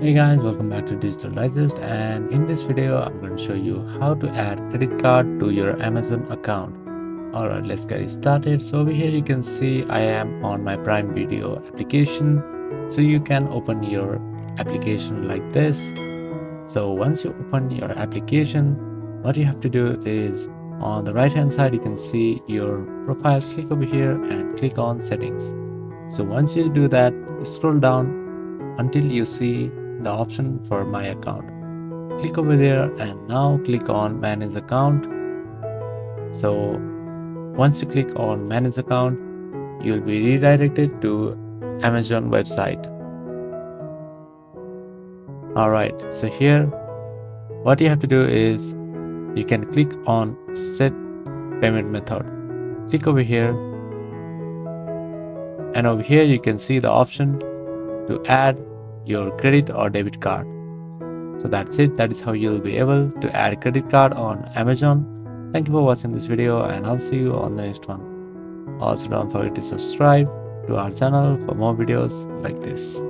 Hey guys, welcome back to Digital Digest, and in this video I'm going to show you how to add credit card to your Amazon account. Alright, let's get it started. So over here you can see I am on my Prime Video application. So you can open your application like this. So once you open your application, what you have to do is on the right hand side you can see your profile. Click over here and click on settings. So once you do that, scroll down until you see the option for my account. Click over there and now click on manage account. So once you click on manage account, you'll be redirected to Amazon website. Alright, so here what you have to do is you can click on set payment method. Click over here, and over here you can see the option to add your credit or debit card. So that's it. That is how you'll be able to add a credit card on Amazon. Thank you for watching this video, and I'll see you on the next one. Also, don't forget to subscribe to our channel for more videos like this.